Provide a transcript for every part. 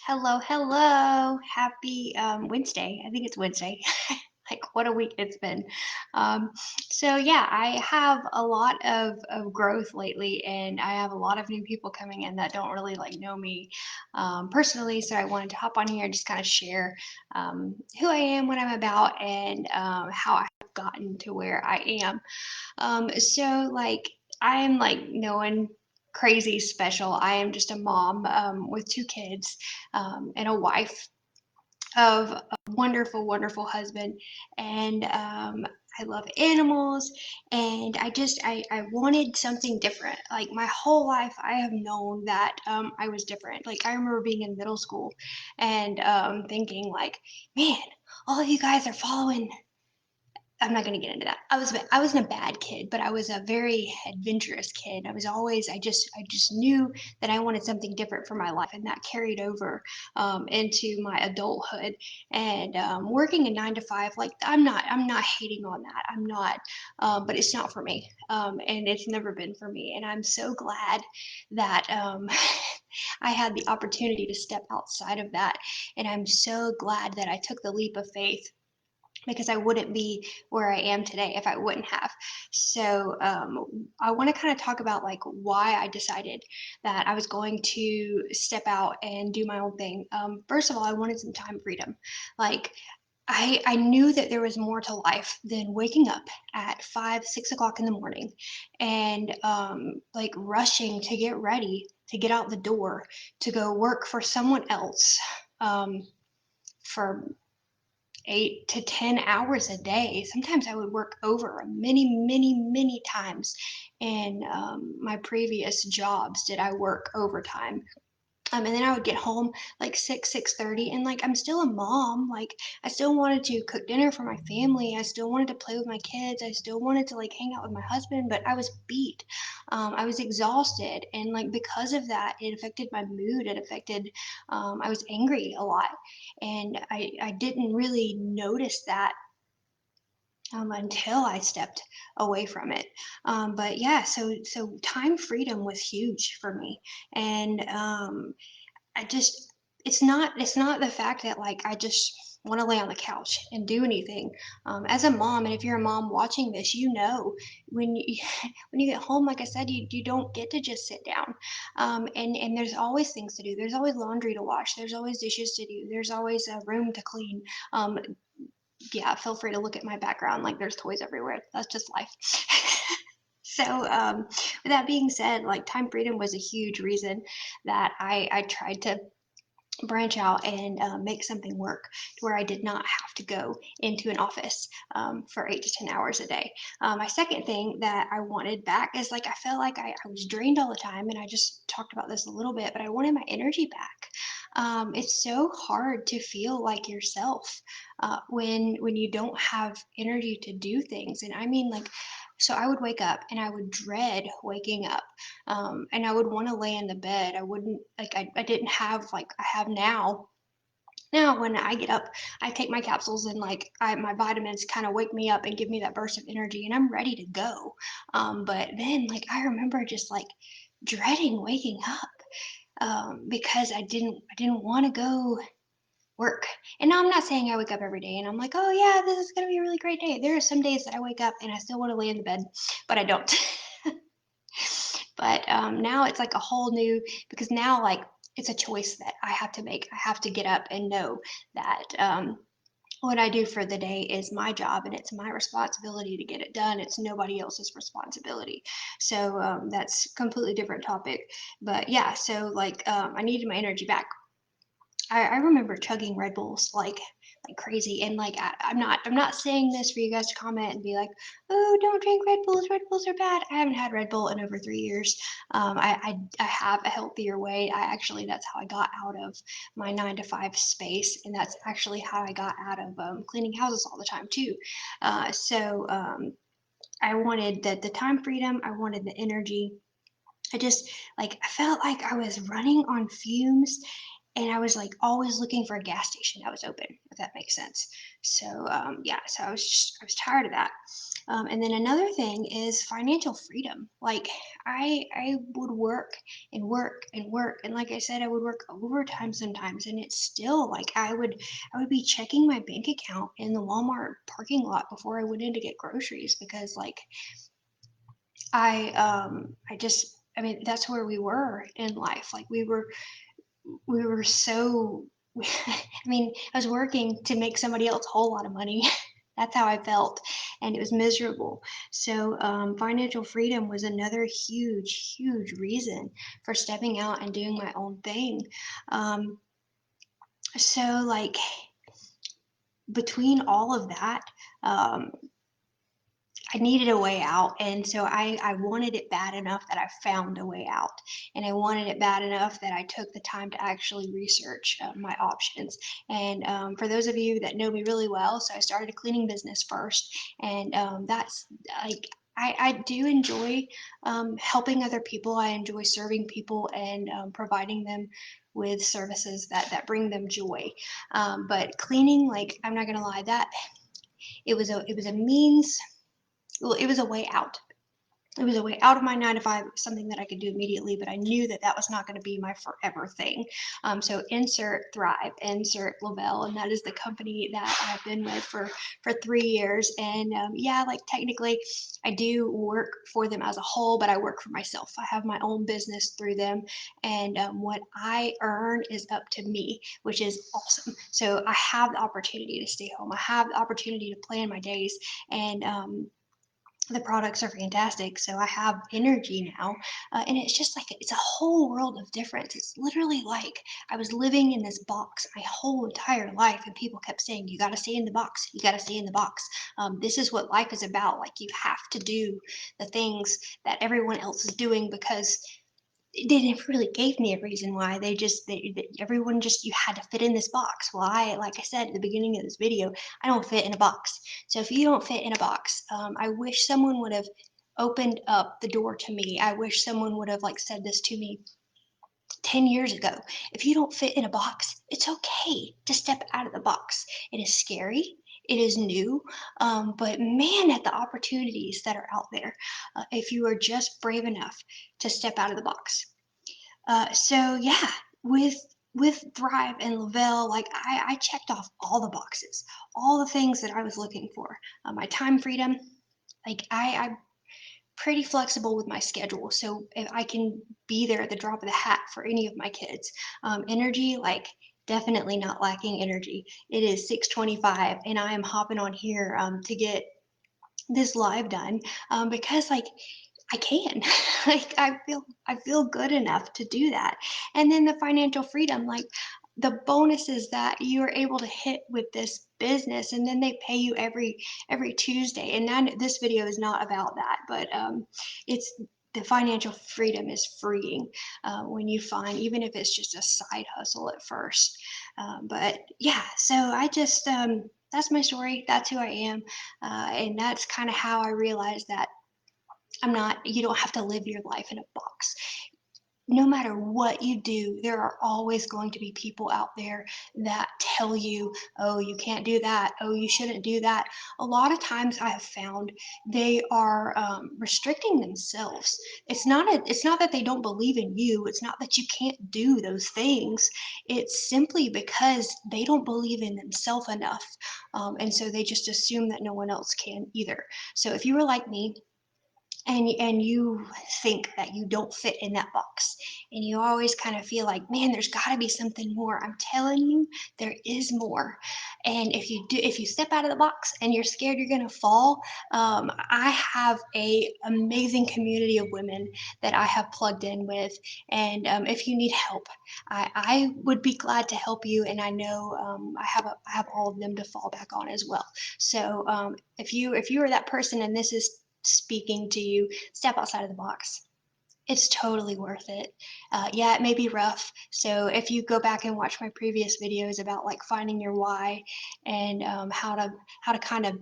Hello, hello. Happy Wednesday. I think it's Wednesday. Like, what a week it's been. Um, so, yeah, I have a lot of growth lately, and I have a lot of new people coming in that don't really like know me personally. So, I wanted to hop on here and just kind of share who I am, what I'm about, and how I have gotten to where I am. So I'm like no one crazy special. I am just a mom with two kids and a wife of a wonderful, wonderful husband. And I love animals, and I wanted something different. Like my whole life, I have known that I was different. Like I remember being in middle school and thinking like, man, all of you guys are following. I'm not gonna get into that. I wasn't a bad kid, but I was a very adventurous kid. I just knew that I wanted something different for my life, and that carried over into my adulthood. And working a 9 to 5, like I'm not hating on that. I'm not, but it's not for me, and it's never been for me. And I'm so glad that I had the opportunity to step outside of that, and I'm so glad that I took the leap of faith because I wouldn't be where I am today if I wouldn't have. So I want to kind of talk about like why I decided that I was going to step out and do my own thing. First of all, I wanted some time freedom. Like I knew that there was more to life than waking up at 5, 6 o'clock in the morning and like rushing to get ready to get out the door to go work for someone else. For 8 to 10 hours a day. Sometimes I would work over many, many, many times. In my previous jobs, did I work overtime? And then I would get home like 6:30, and like I'm still a mom. Like I still wanted to cook dinner for my family. I still wanted to play with my kids. I still wanted to like hang out with my husband, but I was beat. I was exhausted, and like because of that, it affected my mood. It affected. I was angry a lot, and I didn't really notice that until I stepped away from it. But yeah, so time freedom was huge for me, and I just it's not the fact that like I just want to lay on the couch and do anything. As a mom, and if you're a mom watching this, you know when you when you get home, like I said, you don't get to just sit down. And there's always things to do. There's always laundry to wash. There's always dishes to do. There's always a room to clean. Yeah, feel free to look at my background. Like there's toys everywhere. That's just life. So, with that being said, like time freedom was a huge reason that I tried to branch out and make something work to where I did not have to go into an office for 8 to 10 hours a day. My second thing that I wanted back is like I felt like I was drained all the time, and I just talked about this a little bit, but I wanted my energy back. It's so hard to feel like yourself when you don't have energy to do things, and I mean like. So I would wake up and I would dread waking up, and I would want to lay in the bed. I wouldn't like I didn't have like I have now. Now when I get up, I take my capsules and like my vitamins kind of wake me up and give me that burst of energy, and I'm ready to go. But then like I remember just like dreading waking up because I didn't want to go work. And now I'm not saying I wake up every day and I'm like, oh yeah, this is gonna be a really great day. There are some days that I wake up and I still want to lay in the bed, but I don't. But now it's like a whole new because now like it's a choice that I have to make. I have to get up and know that what I do for the day is my job and it's my responsibility to get it done. It's nobody else's responsibility. So that's completely different topic. But yeah, so like I needed my energy back. I remember chugging Red Bulls like crazy, and like I'm not saying this for you guys to comment and be like, oh, don't drink Red Bulls. Red Bulls are bad. I haven't had Red Bull in over 3 years. I have a healthier way. That's how I got out of my 9 to 5 space, and that's actually how I got out of cleaning houses all the time too. So I wanted the time freedom. I wanted the energy. I just like I felt like I was running on fumes, and I was like always looking for a gas station that was open, if that makes sense. So yeah, so I was tired of that. And then another thing is financial freedom. Like I would work and work and work, and like I said, I would work overtime sometimes, and it's still like I would be checking my bank account in the Walmart parking lot before I went in to get groceries because like I just I mean that's where we were in life. Like we were so I mean, I was working to make somebody else a whole lot of money. That's how I felt, and it was miserable. So, financial freedom was another huge, huge reason for stepping out and doing my own thing. Um, so, like, between all of that, um, I needed a way out, and so I wanted it bad enough that I found a way out, and I wanted it bad enough that I took the time to actually research my options. And for those of you that know me really well, so I started a cleaning business first, and that's like I do enjoy helping other people. I enjoy serving people and providing them with services that bring them joy. But cleaning, like I'm not gonna lie, that it was a means well, it was a way out. It was a way out of my 9 to 5, something that I could do immediately, but I knew that that was not going to be my forever thing. So insert Thrive, insert Lavelle, and that is the company that I've been with for 3 years. And yeah, like technically, I do work for them as a whole, but I work for myself. I have my own business through them, and what I earn is up to me, which is awesome. So I have the opportunity to stay home. I have the opportunity to plan my days, and the products are fantastic. So I have energy now. And it's just like, it's a whole world of difference. It's literally like I was living in this box my whole entire life, and people kept saying, you got to stay in the box. You got to stay in the box. This is what life is about. Like, you have to do the things that everyone else is doing because they never really gave me a reason why. Everyone just, you had to fit in this box. Well, I like I said at the beginning of this video, I don't fit in a box. So if you don't fit in a box, I wish someone would have opened up the door to me. I wish someone would have like said this to me 10 years ago. If you don't fit in a box, it's okay to step out of the box. It is scary, it is new, but man, at the opportunities that are out there, if you are just brave enough to step out of the box. So yeah, with Thrive and Lavelle, like I checked off all the boxes, all the things that I was looking for. My time freedom, like I'm pretty flexible with my schedule, so if I can be there at the drop of the hat for any of my kids. Energy, like definitely not lacking energy. It is 6:25, and I am hopping on here to get this live done because like I can. Like I feel good enough to do that. And then the financial freedom, like the bonuses that you are able to hit with this business, and then they pay you every Tuesday. And then this video is not about that, but it's the financial freedom is freeing when you find, even if it's just a side hustle at first. But yeah, so I just that's my story. That's who I am, and that's kind of how I realized that you don't have to live your life in a box. No matter what you do, there are always going to be people out there that tell you, oh, you can't do that. Oh, you shouldn't do that. A lot of times I have found they are restricting themselves. It's not that they don't believe in you. It's not that you can't do those things. It's simply because they don't believe in themselves enough. And so they just assume that no one else can either. So if you were like me, and you think that you don't fit in that box, and you always kind of feel like, man, there's got to be something more. I'm telling you, there is more. And if you step out of the box and you're scared you're going to fall, I have a amazing community of women that I have plugged in with. And if you need help, I would be glad to help you. And I know I have all of them to fall back on as well. So if you are that person and this is speaking to you, step outside of the box. It's totally worth it. Yeah, it may be rough. So if you go back and watch my previous videos about like finding your why and how to kind of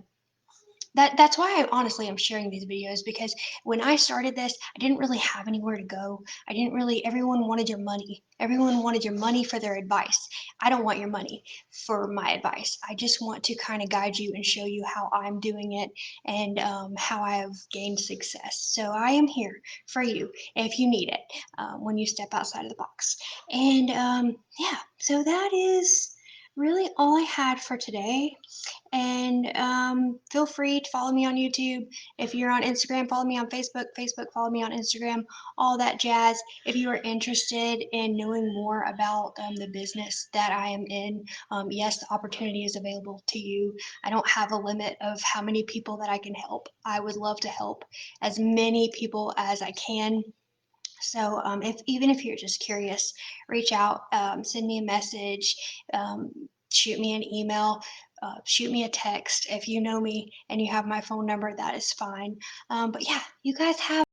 That's why I honestly am sharing these videos because when I started this, I didn't really have anywhere to go. I didn't really everyone wanted your money. Everyone wanted your money for their advice. I don't want your money for my advice. I just want to kind of guide you and show you how I'm doing it and how I have gained success. So I am here for you if you need it when you step outside of the box. And yeah, so that is really all I had for today. And feel free to follow me on YouTube. If you're on Instagram, follow me on Facebook. Facebook, follow me on Instagram, all that jazz. If you are interested in knowing more about the business that I am in, yes, the opportunity is available to you. I don't have a limit of how many people that I can help. I would love to help as many people as I can. So, if even if you're just curious, reach out, send me a message, shoot me an email, shoot me a text. If you know me and you have my phone number, that is fine. But yeah, you guys have